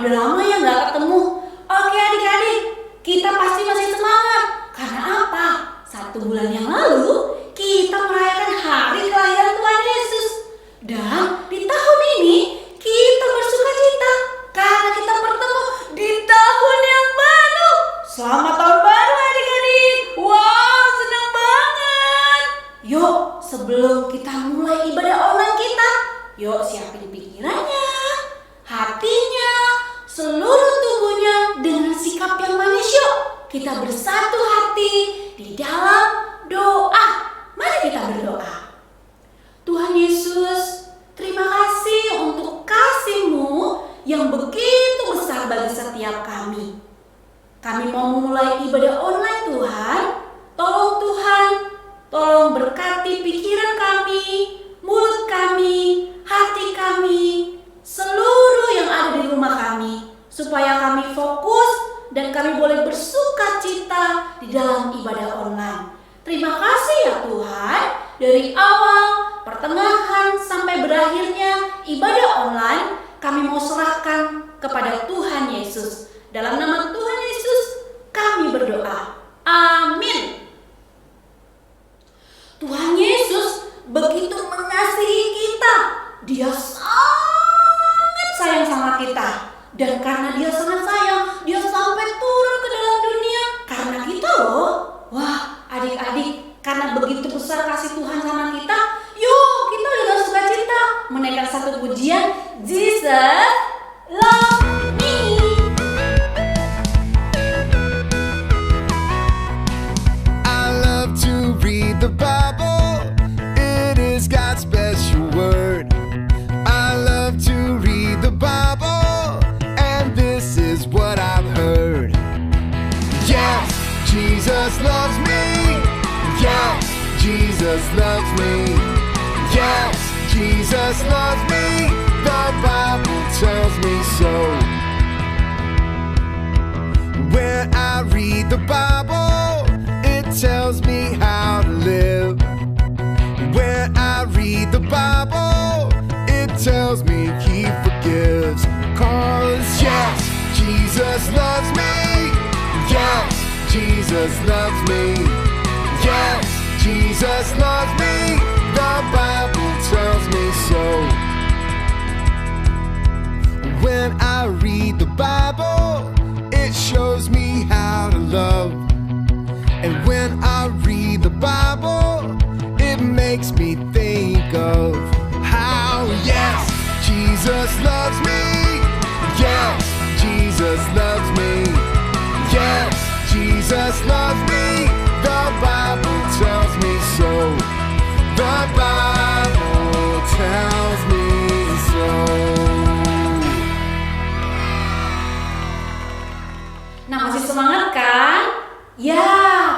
udah lama ya nggak ketemu. Oke adik-adik, kita pasti masih semangat. Karena apa? 1 bulan yang lalu kita merayakan hari kelahiran Tuhan Yesus. Dan di tahun ini kita bersuka cita karena kita bertemu di tahun yang baru. Selamat tahun baru adik-adik. Wow, senang banget. Yuk, sebelum kita mulai ibadah online kita, yuk siapin pikirannya, hatinya, seluruh tubuhnya dengan sikap yang manis. Yuk kita bersatu hati di dalam doa. Mari kita berdoa. Tuhan Yesus, terima kasih untuk kasih-Mu yang begitu besar bagi setiap kami. Kami mau memulai ibadah online Tuhan. Tolong Tuhan, tolong berkati pikiran kami, mulut kami, hati kami, seluruh yang ada di rumah kami, supaya kami fokus dan kami boleh bersuka cita di dalam ibadah online. Terima kasih ya Tuhan, dari awal, pertengahan, sampai berakhirnya ibadah online, kami mau serahkan kepada Tuhan Yesus. Dalam nama Tuhan Yesus, kami berdoa. Amin. Tuhan Yesus begitu mengasihi kita. Dia sangat sayang sama kita. Dan karena dia sangat sayang, dia sampai turun ke dalam dunia karena kita loh. Wah, adik-adik, karena begitu besar kasih Tuhan sama kita, yuk kita dengan sukacita menaikkan satu pujian, Jesus Love Me. I love to read the Bible. It is God's special word. I love to read the Bible, and this is what I've heard. Yes, Jesus loves me. Yes, Jesus loves me. Yes, Jesus loves me. The Bible tells me so. When I read the Bible, it tells me how to live. When I read the Bible, it tells me He forgives. 'Cause yes, Jesus loves me. Yes, Jesus loves me. Yes, Jesus loves me. The Bible tells me so. When I read the Bible, it shows me how to love. And when I read the Bible, it makes me think of how, yes, Jesus loves me. Yes, Jesus loves me. Yes, Jesus loves me. The Bible tells me so. The Bible tells me so. Nah, masih semangat kan? Ya,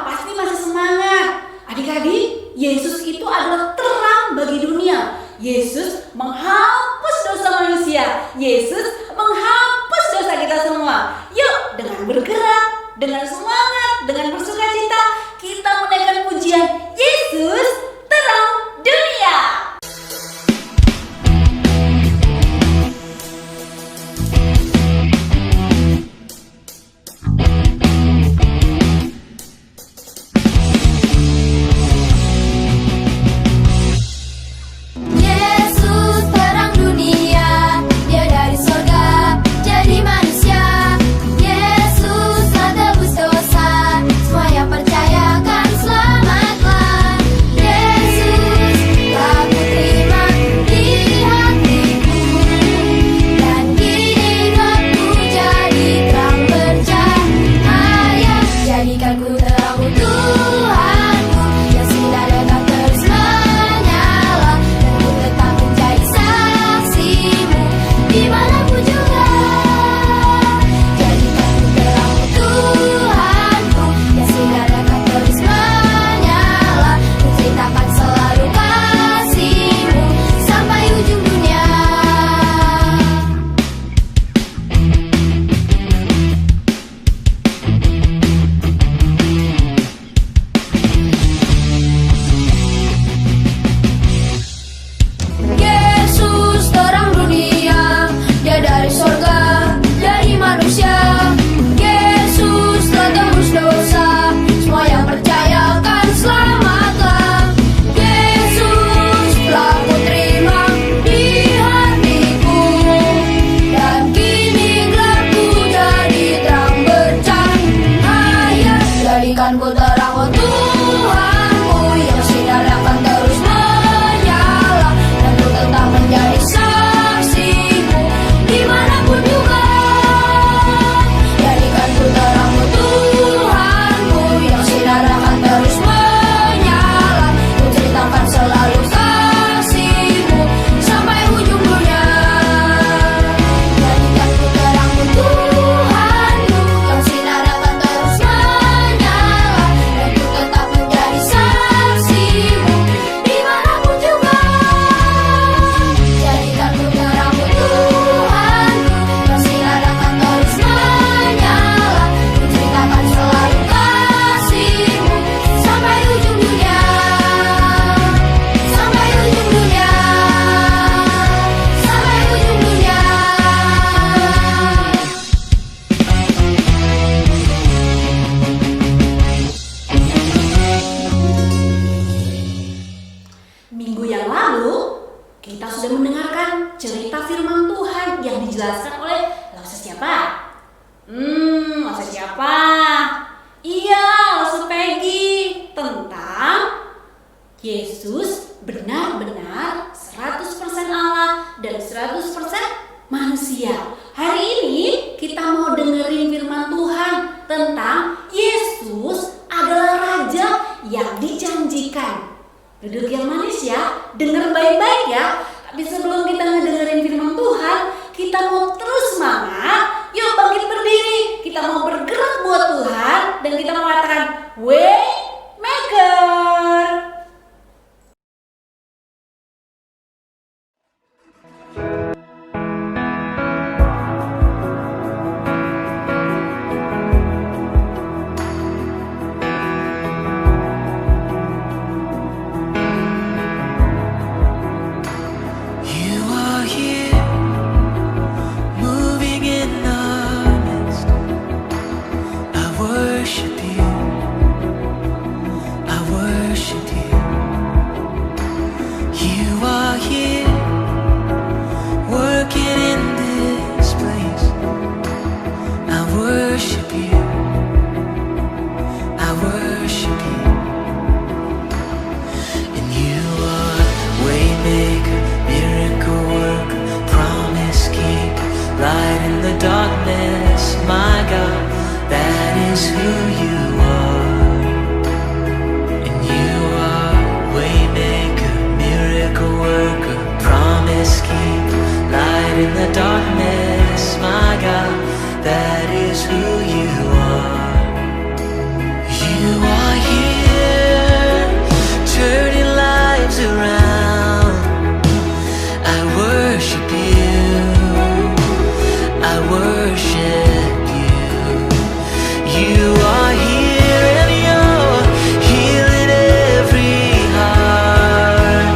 pasti masih semangat. Adik-adik, Yesus itu adalah terang bagi dunia. Yesus menghapus dosa manusia. Yesus menghapus dosa kita semua. Yuk, dengan bergerak, dengan semangat, dengan bersukacita, kita menaikkan pujian Yesus terang dunia. Yesus terang dunia, Dia dari surga jadi manusia. Yesus telah tebus dosa, semua siapa? Masa siapa? Iya, maksud Peggy. Tentang Yesus benar-benar 100% Allah dan 100% manusia. Hari ini kita mau dengerin firman Tuhan tentang Yesus adalah Raja yang dijanjikan. Duduk yang manis ya, denger baik-baik ya. Tapi sebelum kita ngedengerin firman Tuhan, kita mau terus semangat. Yuk bangkit berdiri, kita mau bergerak buat Tuhan dan kita mau mengatakan Waymaker. You are here, moving in our midst. I worship you. I worship you. You are here, working in this place. I worship you. I worship you. And you are waymaker, miracle worker, promise keeper, light in the darkness. My God, that is who you are. And you are waymaker, miracle worker, promise keeper, light in the darkness. My God, that is who you are. You are here, turning lives around. I worship you. I worship you. You are here and you're healing every heart.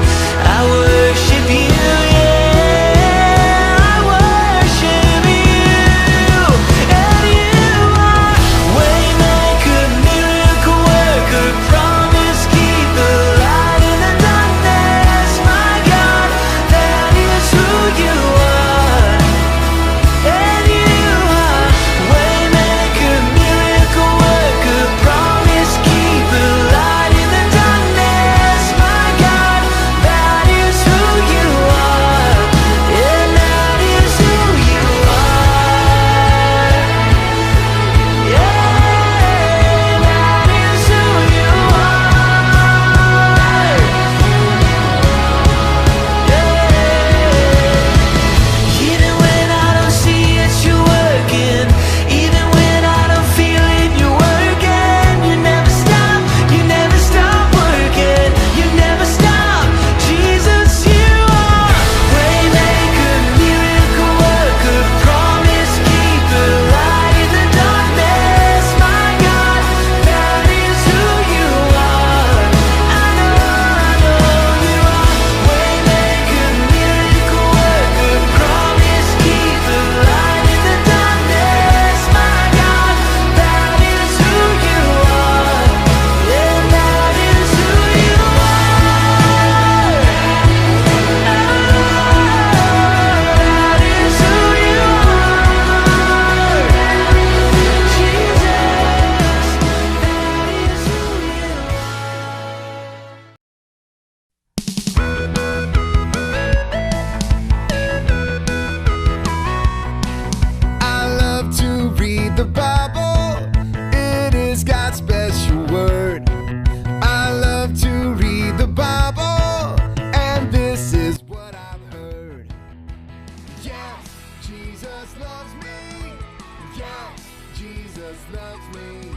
I worship you, yeah. I worship you. And you are waymaker, miracle worker, promise keeper, light in the darkness. My God, that is who you are. And you are waymaker, miracle worker, promise keeper, light in the darkness. My God, that is who you are. And that is who you are. Yeah, that is who you are. Even when I don't see it, you're working. Even when I don't feel it, you're working. You never stop working. You never stop. Jesus, you are waymaker, miracle worker, promise keeper, light in the darkness. My God, that is who you are. I know you are waymaker, miracle worker, promise keeper, light in the darkness. My God, that is who you are. And that is who you are. That is who you are. Jesus, that is who you are. I love to read the Bible. It is God's special word. I love to read the Bible, and this is what I've heard. Yes, Jesus loves me. Yes, Jesus loves me.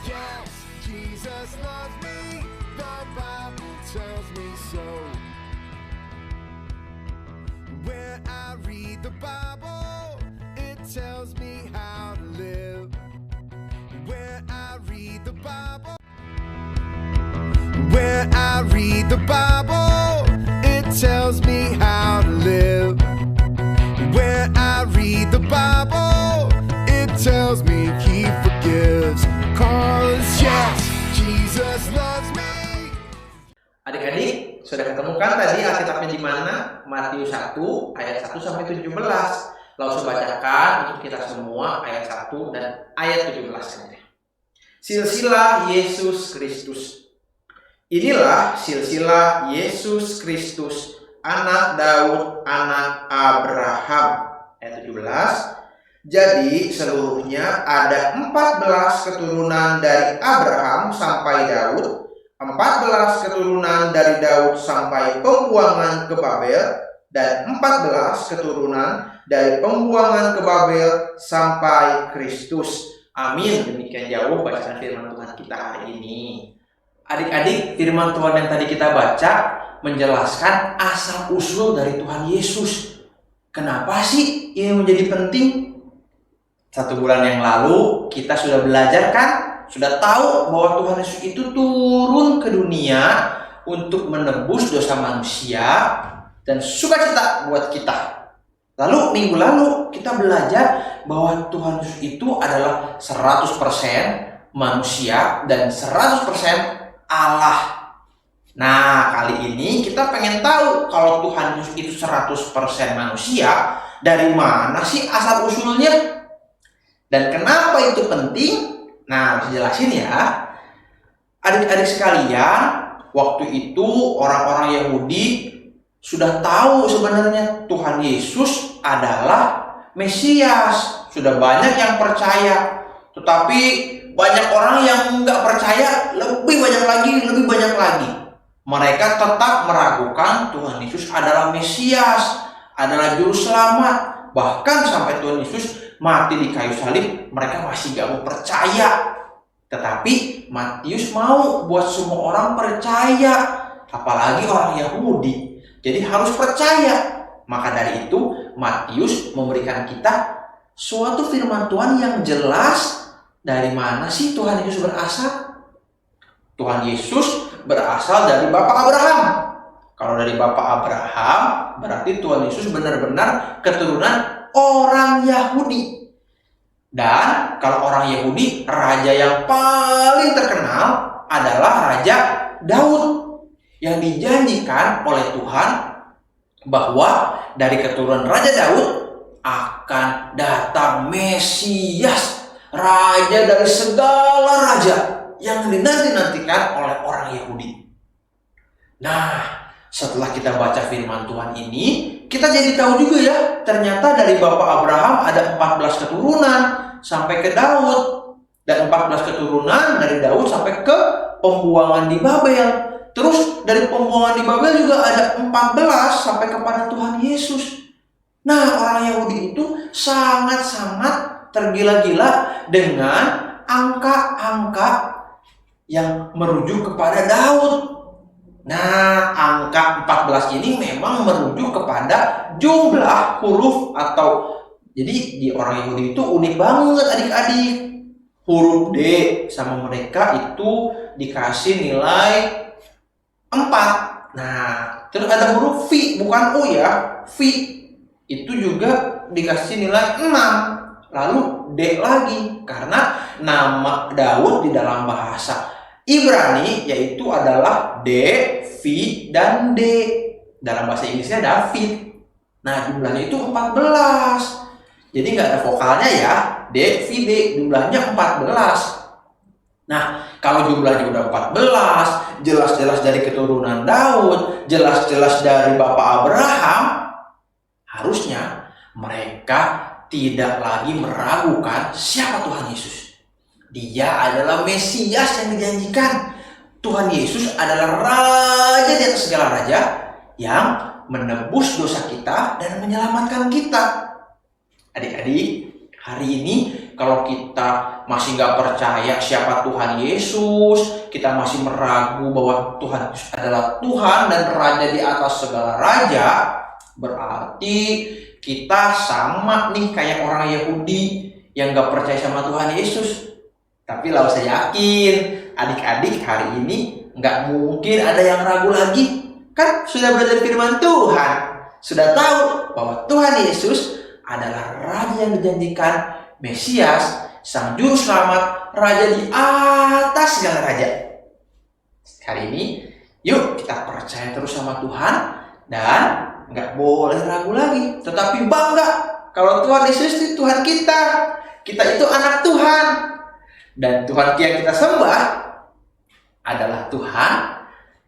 Yes, Jesus loves me. The Bible tells me so. When I read the Bible, it tells me how to live. When I read the Bible, when I read the Bible, it tells me how to live. When I read the Bible, it tells me He forgives. 'Cause yes, Jesus loves me. Adik-adik, sudah ketemu kan tadi Alkitabnya di mana? Matius 1 ayat 1 sampai 17. Langsung bacakan untuk kita semua ayat 1 dan ayat 17-nya. Silsilah Yesus Kristus. Inilah silsilah Yesus Kristus, anak Daud, anak Abraham. Ayat 17. Jadi seluruhnya ada 14 keturunan dari Abraham sampai Daud, 14 keturunan dari Daud sampai pembuangan ke Babel, dan 14 keturunan dari pembuangan ke Babel sampai Kristus. Amin. Demikian jauh bacaan firman Tuhan kita hari ini. Adik-adik, firman Tuhan yang tadi kita baca menjelaskan asal-usul dari Tuhan Yesus. Kenapa sih ini menjadi penting? 1 bulan yang lalu kita sudah belajar kan? Sudah tahu bahwa Tuhan Yesus itu turun ke dunia untuk menebus dosa manusia dan sukacita buat kita. Lalu minggu lalu kita belajar bahwa Tuhan Yesus itu adalah 100% manusia dan 100% Allah. Nah, kali ini kita pengen tahu kalau Tuhan Yesus itu 100% manusia, dari mana sih asal usulnya? Dan kenapa itu penting? Nah, harus jelasin ya. Adik-adik sekalian, waktu itu orang-orang Yahudi sudah tahu sebenarnya Tuhan Yesus adalah Mesias. Sudah banyak yang percaya. Tetapi banyak orang yang nggak percaya, lebih banyak lagi. Mereka tetap meragukan Tuhan Yesus adalah Mesias, adalah Juru Selamat. Bahkan sampai Tuhan Yesus mati di kayu salib, mereka masih gak mau percaya. Tetapi Matius mau buat semua orang percaya, apalagi orang Yahudi. Jadi harus percaya. Maka dari itu Matius memberikan kita suatu firman Tuhan yang jelas. Dari mana sih Tuhan Yesus berasal? Tuhan Yesus berasal dari Bapak Abraham. Kalau dari Bapak Abraham, berarti Tuhan Yesus benar-benar keturunan orang Yahudi. Dan kalau orang Yahudi, raja yang paling terkenal adalah Raja Daud, yang dijanjikan oleh Tuhan bahwa dari keturunan Raja Daud akan datang Mesias, raja dari segala raja yang dinanti-nantikan oleh orang Yahudi. Nah, setelah kita baca firman Tuhan ini, kita jadi tahu juga ya, ternyata dari Bapak Abraham ada 14 keturunan sampai ke Daud. Dan 14 keturunan dari Daud sampai ke pembuangan di Babel. Terus dari pembuangan di Babel juga ada 14 sampai kepada Tuhan Yesus. Nah, orang Yahudi itu sangat-sangat tergila-gila dengan angka-angka yang merujuk kepada Daud. Nah, angka 14 ini memang merujuk kepada jumlah huruf atau, jadi di orang Yahudi itu unik banget adik-adik. Huruf D sama mereka itu dikasih nilai 4. Nah, terus ada huruf V, bukan U ya, V itu juga dikasih nilai 6. Lalu D lagi, karena nama Daud di dalam bahasa Ibrani yaitu adalah D, V, dan D. Dalam bahasa Inggrisnya David. Nah, jumlahnya itu 14. Jadi nggak ada vokalnya ya. D, V, D. Jumlahnya 14. Nah, kalau jumlahnya udah 14, jelas-jelas dari keturunan Daud, jelas-jelas dari Bapak Abraham, harusnya mereka tidak lagi meragukan siapa Tuhan Yesus. Dia adalah Mesias yang dijanjikan. Tuhan Yesus adalah Raja di atas segala raja yang menebus dosa kita dan menyelamatkan kita. Adik-adik, hari ini kalau kita masih nggak percaya siapa Tuhan Yesus, kita masih meragu bahwa Tuhan Yesus adalah Tuhan dan Raja di atas segala raja, berarti kita sama nih kayak orang Yahudi yang nggak percaya sama Tuhan Yesus. Tapi lah saya yakin adik-adik hari ini nggak mungkin ada yang ragu lagi. Kan sudah belajar firman Tuhan, sudah tahu bahwa Tuhan Yesus adalah Raja yang dijanjikan, Mesias, Sang Juru Selamat, Raja di atas segala raja. Hari ini, yuk kita percaya terus sama Tuhan dan nggak boleh ragu lagi, tetapi bangga kalau Tuhan Yesus itu Tuhan kita. Kita itu anak Tuhan. Dan Tuhan yang kita sembah adalah Tuhan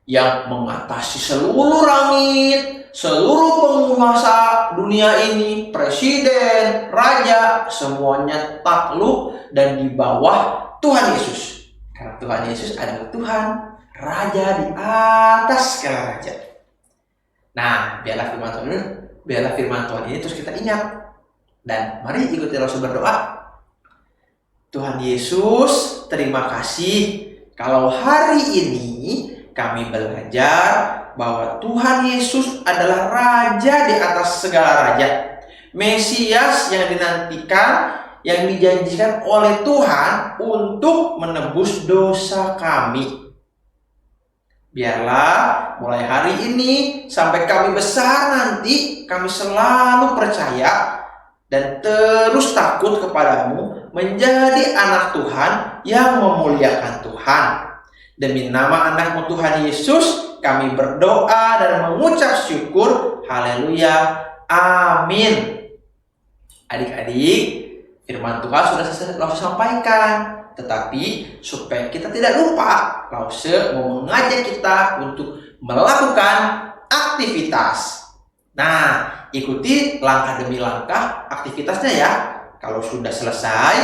yang mengatasi seluruh langit, seluruh penguasa dunia ini, presiden, raja, semuanya takluk dan di bawah Tuhan Yesus. Karena Tuhan Yesus adalah Tuhan, Raja di atas segala raja. Nah, biarlah firman Tuhan ini terus kita ingat. Dan mari ikuti Rasul berdoa. Tuhan Yesus, terima kasih kalau hari ini kami belajar bahwa Tuhan Yesus adalah Raja di atas segala raja. Mesias yang dinantikan, yang dijanjikan oleh Tuhan untuk menebus dosa kami. Biarlah mulai hari ini sampai kami besar nanti, kami selalu percaya dan terus takut kepadamu, menjadi anak Tuhan yang memuliakan Tuhan. Demi nama anak-Mu Tuhan Yesus, kami berdoa dan mengucap syukur. Haleluya. Amin. Adik-adik, firman Tuhan sudah saya sampaikan. Tetapi supaya kita tidak lupa, Lause mau mengajak kita untuk melakukan aktivitas. Nah, ikuti langkah demi langkah aktivitasnya ya. Kalau sudah selesai,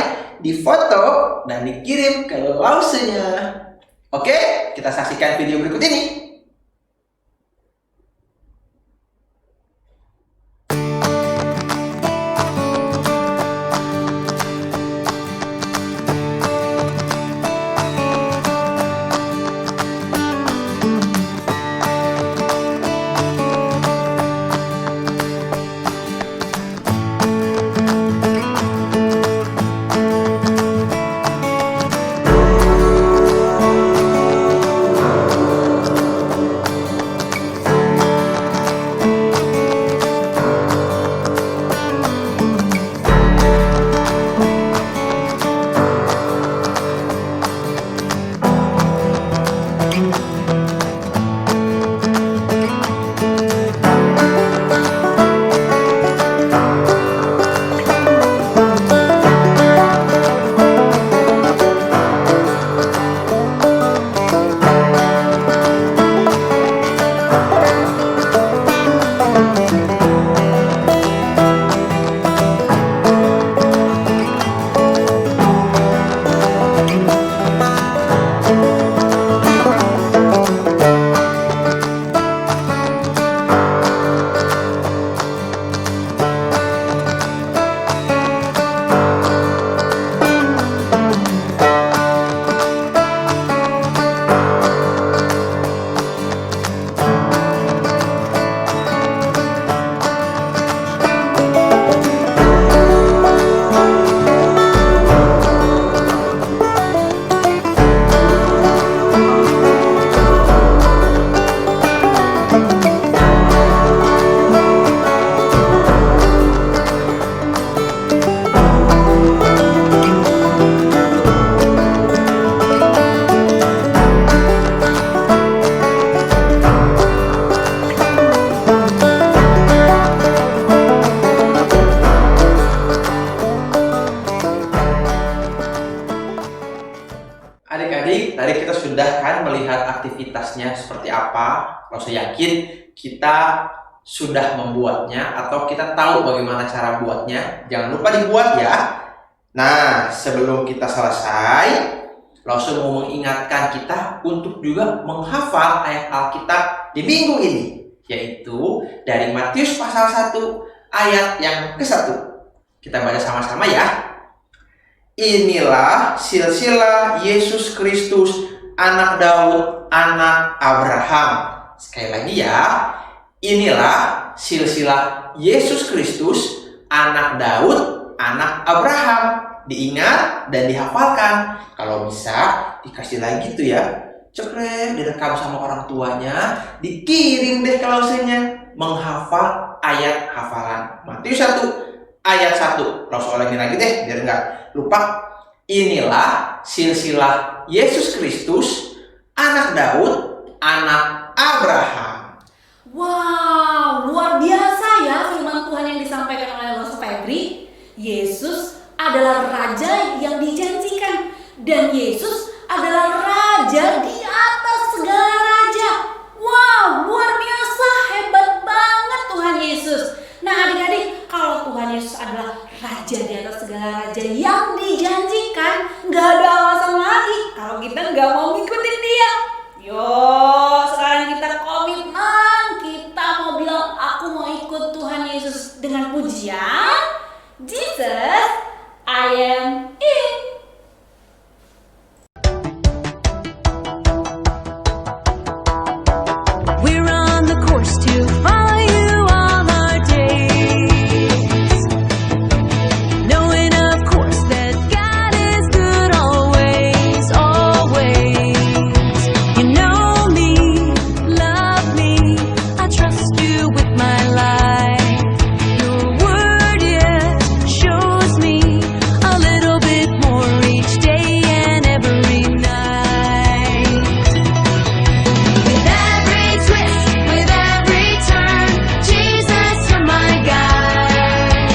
difoto dan dikirim ke Lausenya. Oke, kita saksikan video berikut ini. Adik-adik, tadi kita sudah kan melihat aktivitasnya seperti apa. Kalau saya yakin kita sudah membuatnya atau kita tahu bagaimana cara buatnya. Jangan lupa dibuat ya. Nah, sebelum kita selesai, Rasul mau mengingatkan kita untuk juga menghafal ayat Alkitab di minggu ini, yaitu dari Matius pasal 1 ayat yang ke-1. Kita baca sama-sama ya. Inilah silsilah Yesus Kristus, anak Daud, anak Abraham. Sekali lagi ya. Inilah silsilah Yesus Kristus, anak Daud, anak Abraham. Diingat dan dihafalkan. Kalau bisa dikasih lagi tuh ya. Cekrek, direkam sama orang tuanya, dikirim deh ke Lausenya. Menghafal ayat hafalan Matius 1 ayat 1. Langsung ulangin lagi deh biar nggak lupa. Inilah silsilah Yesus Kristus, anak Daud, anak Abraham. Wow, luar biasa ya firman Tuhan yang disampaikan oleh Mas Febri. Yesus adalah raja yang dijanjikan, dan Yesus adalah raja di atas segala raja. Wow, luar biasa, hebat banget Tuhan Yesus. Nah adik-adik, kalau Tuhan Yesus adalah raja di atas segala raja yang dijanjikan, nggak ada alasan lagi kalau kita nggak mau ngikutin dia. Yo, sekarang kita komitmen, kita mau bilang aku mau ikut Tuhan Yesus dengan pujian Jesus, I am in. We're on the course to follow you all our days, knowing of course that God is good always, always. You know me, love me, I trust you with my life. Your word, yes, shows me a little bit more each day and every night. With every twist, with every turn, Jesus, you're my guide.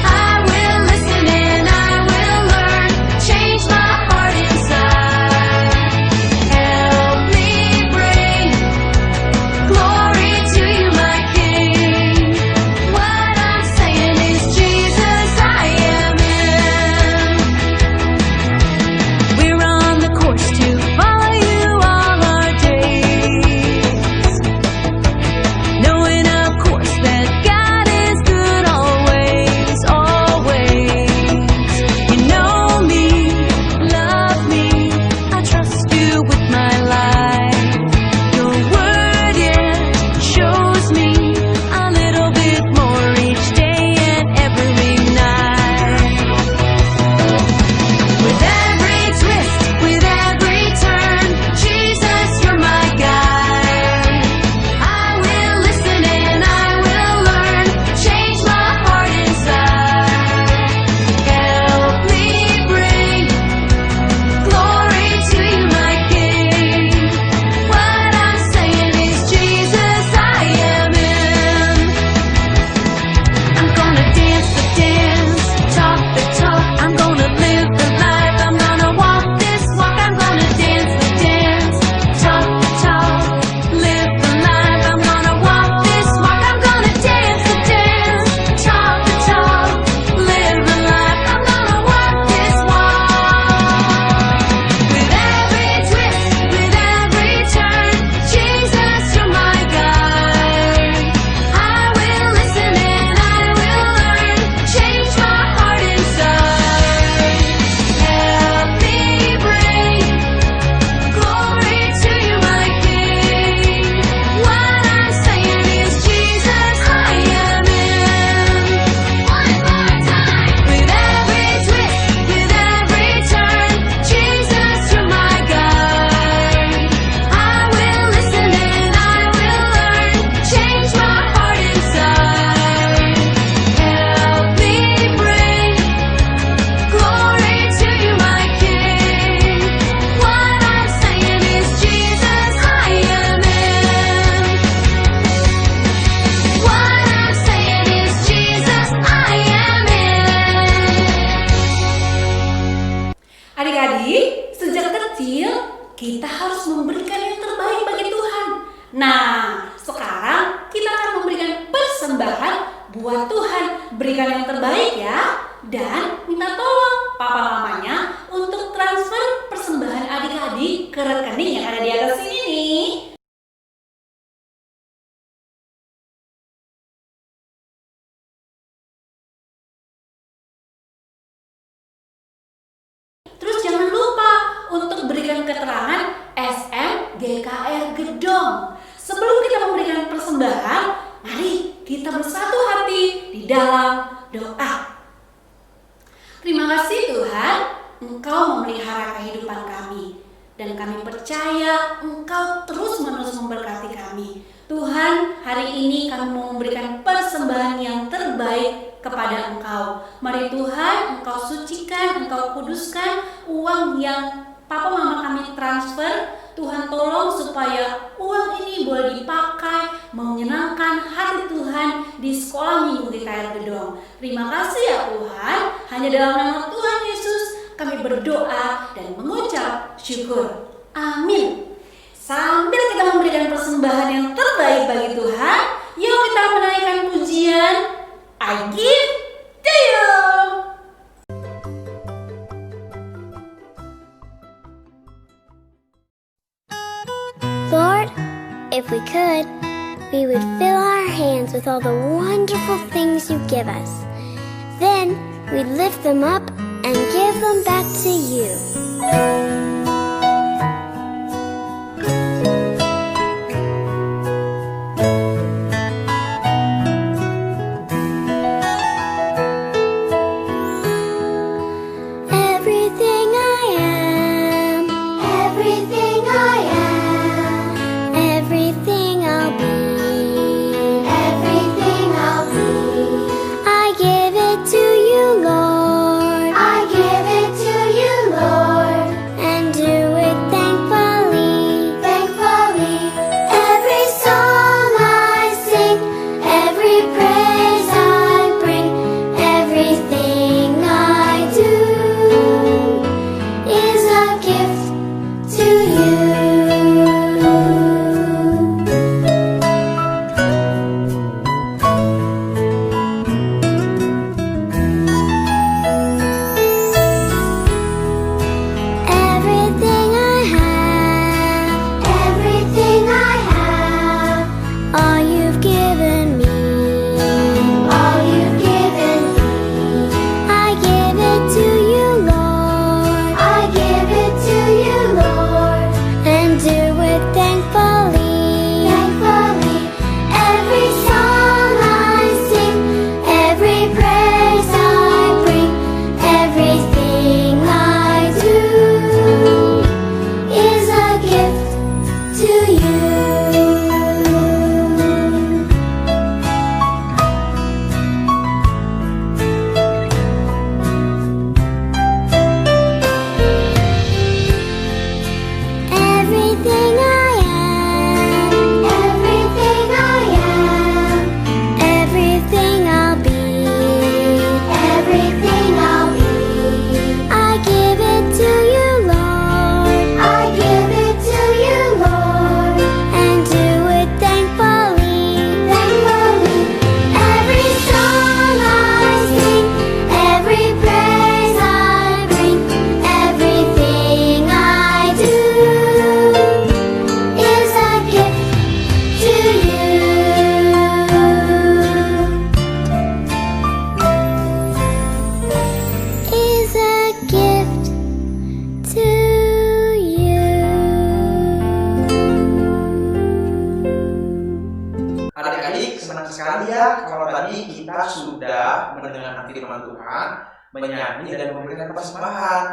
I will listen and I will learn, change my heart inside. Help me bring glory to you, my King. What I'm saying is, Jesus, I am in. We're on the course to follow you all our days, knowing of course that God is good always, always. You know me, love me, I trust you with my life. Your word, yeah, shows me a little bit more each day and every night. With every twist, with every turn, Jesus, you're my guide. I will listen and I will learn, change my heart inside. Help me bring glory to you, my King. What I'm saying is, Jesus, I am in. I'm gonna dance the dance, talk the talk. I'm gonna live the life. I'm gonna walk this walk. I'm gonna dance the dance, talk the talk, live the life. I'm gonna walk this walk. I'm gonna dance the dance, talk the talk, live the life. I'm gonna walk this walk. With every twist, with every turn, Jesus, you're my guide. I will listen and I will learn, change my heart inside. Help me bring glory to you, my King. What I'm saying is, Jesus, I am in. One more time. With every twist, with every turn, Jesus, you're my guide. I will listen and I will learn, change my heart inside. Help me bring glory to you, my King. What I'm saying is, Jesus, I am in. What I'm saying is, Jesus, I am in. Adik-adik, sejak kecil kita harus memberikan yang terbaik bagi Tuhan. Nah, sekarang kita akan memberikan persembahan buat Tuhan. Berikan yang terbaik ya. Dan minta tolong papa mamanya untuk transfer persembahan adik-adik ke rekening yang ada di atas sini nih. Terus jangan lupa untuk berikan keterangan SMGKR Gedong. Sebelum kita memberikan persembahan, mari kita bersatu hati di dalam doa. Terima kasih Tuhan, Engkau memelihara kehidupan kami. Dan kami percaya Engkau terus-menerus memberkati kami. Tuhan, hari ini kami mau memberikan persembahan yang terbaik kepada Engkau. Mari Tuhan, Engkau sucikan, Engkau kuduskan uang yang Papa Mama kami transfer Tuhan tolong supaya uang ini boleh dipakai menyenangkan hati Tuhan di sekolah minggu GKR Gedong. Terima kasih ya Tuhan, hanya dalam nama Tuhan Yesus kami berdoa dan mengucap syukur. Amin. Sambil kita memberikan persembahan yang terbaik bagi Tuhan, yuk kita menaikkan pujian I Give to You. Lord, if we could, we would fill our hands with all the wonderful things you give us. Then we'd lift them up and give them back to you. Everything I am, Everything I am, everything I'll be, everything I'll be, I give it to you, Lord, I give it to you, Lord, and do it thankfully. thankfully. Every song I sing, every praise I bring, everything I do is a gift to you. Everything I have, Everything I have, all you've given me, all you've given me, I give it to you, Lord, I give it to you, Lord, and do it thankfully. thankfully. Every song I sing, every praise I bring, everything I do is a gift to you. Everything I am, Everything I am, everything I'll be, everything I'll be, I give it to you, Lord, I give it to you, Lord, and do it thankfully. thankfully. Every song I sing, every praise I bring, everything I do is a gift to you. Is a gift to you. Adik-adik, senang sekali ya kalau tadi kita sudah mendengarkan firman Tuhan, menyanyi dan memberikan persembahan.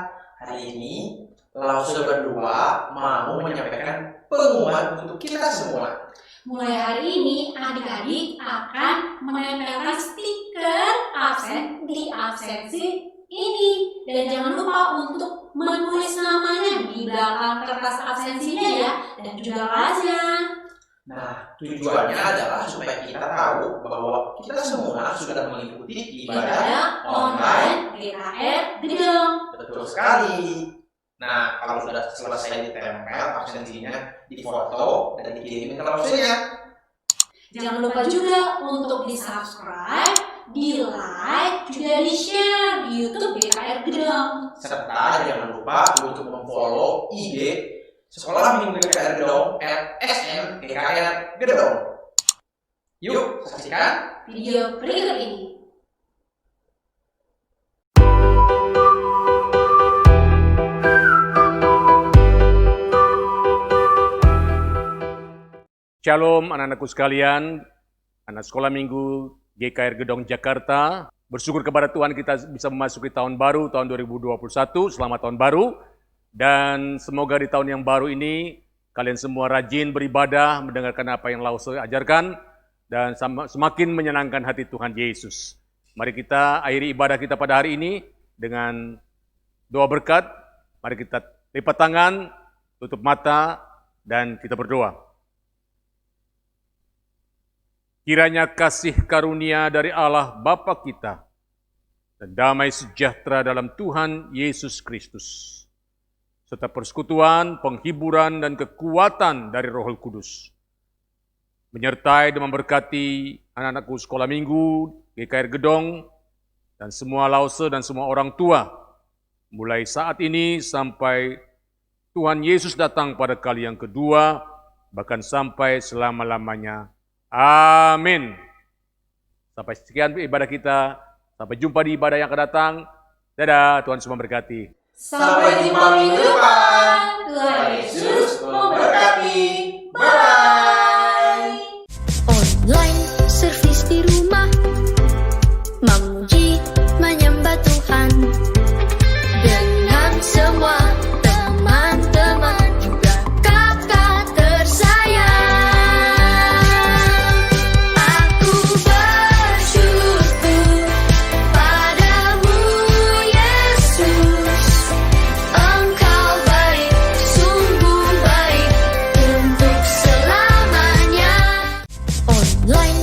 Hari ini Lause berdua mau menyampaikan pengumuman untuk kita semua. Mulai hari ini adik-adik akan menempelkan stiker absen di absensi ini. Dan jangan lupa untuk menulis namanya di belakang kertas absensinya ya, dan juga kelasnya. Nah, tujuannya adalah supaya kita tahu bahwa kita semua sudah mengikuti ibadah Ibadah online GKR Gedong. Betul sekali. Nah, kalau sudah selesai ditempel absensinya, difoto dan dikirimin ke lausenya. Jangan lupa juga untuk di-subscribe, di-like, juga di-share di YouTube GKR Gedong. Serta jangan lupa untuk memfollow IG Sekolah Minggu GKR Gedong @SN GKR Gedong. Yuk, saksikan Video berikut ini. Shalom anak-anakku sekalian, anak sekolah minggu GKR Gedong Jakarta. Bersyukur kepada Tuhan kita bisa memasuki tahun baru, tahun 2021, selamat tahun baru. Dan semoga di tahun yang baru ini, kalian semua rajin beribadah, mendengarkan apa yang Lause ajarkan, dan semakin menyenangkan hati Tuhan Yesus. Mari kita akhiri ibadah kita pada hari ini dengan doa berkat. Mari kita lipat tangan, tutup mata, dan kita berdoa. Kiranya kasih karunia dari Allah Bapa kita dan damai sejahtera dalam Tuhan Yesus Kristus, serta persekutuan, penghiburan, dan kekuatan dari Roh Kudus menyertai dan memberkati anak-anakku sekolah minggu, GKR Gedong, dan semua lause dan semua orang tua, mulai saat ini sampai Tuhan Yesus datang pada kali yang kedua, bahkan sampai selama-lamanya. Amin. Sampai sekian ibadah kita. Sampai jumpa di ibadah yang akan datang. Dadah, Tuhan semua memberkati. Sampai jumpa minggu depan. Tuhan Yesus memberkati. Bye. Online service di rumah, memuji, menyembah Tuhan dengan semua teman-teman, juga kakak tersayang. Aku bersyukur padamu Yesus, Engkau baik, sungguh baik untuk selamanya. Online